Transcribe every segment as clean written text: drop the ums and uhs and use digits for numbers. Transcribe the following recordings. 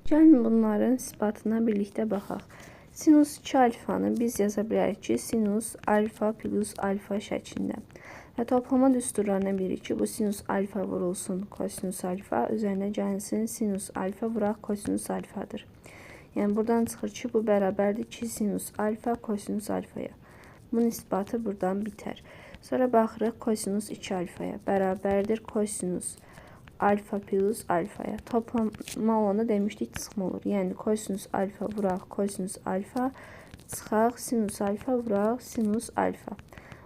Gəlin bunların isbatına birlikdə baxaq. Sinus 2 alfanı biz yaza bilərik ki, sinus alfa plus alfa şəklində. Və toplama düsturlarına bilir ki, bu sinus alfa vurulsun kosinus alfa, üzərinə gəlsin sinus alfa vuraq kosinus alfadır. Yəni buradan çıxır ki, bu bərabərdir 2 sinus alfa kosinus alfaya. Bunun isbatı buradan bitər. Sonra baxırıq kosinus 2 alfaya. Bərabərdir kosinus alfa plus alfaya. Toplama olanı demişdik çıxma olur. Yəni kosinus alfa vuraq kosinus alfa, çıxaq sinus alfa vuraq sinus alfa.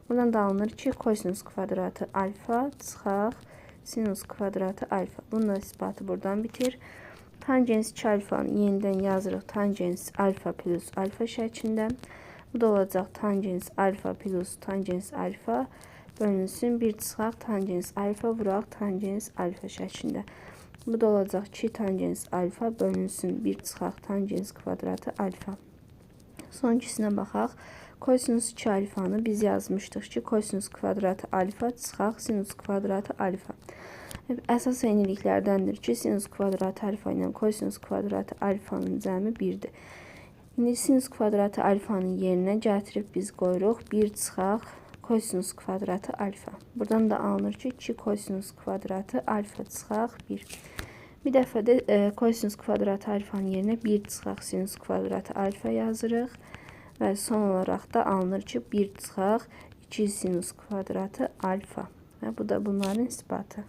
Buradan da alınır ki, kosinus kvadratı alfa, çıxaq sinus kvadratı alfa. Bunun da isbatı buradan bitir. Tangens 2 alfanı yenidən yazırıq. Tangens alfa plus alfa şəklində. Bu da olacaq tangens alfa plus tangens alfa bölünsün 1 çıxaq tangens alfa vuraq tangens alfa şəklində. Bu da olacaq 2 tangens alfa bölünsün 1 çıxaq tangens kvadratı alfa. Son ikisinə baxaq. Kosinus 2 alfanı biz yazmışdıq ki, kosinus kvadratı alfa çıxaq sinus kvadratı alfa. Əsas eyniliklərdəndir ki, sinus kvadratı alfa ilə kosinus kvadratı alfanın cəmi 1-dir. İndi sinus kvadratı alfanın yerinə gətirib biz qoyuruq 1 çıxaq kosinus kvadratı alfa. Buradan da alınır ki, 2 kosinus kvadratı alfa çıxaq 1. Bir dəfə də kosinus kvadratı alfanın yerinə 1 çıxaq sinus kvadratı alfa yazırıq. Və son olaraq da alınır ki, 1 çıxaq 2 sinus kvadratı alfa. Və bu da bunların isbatı.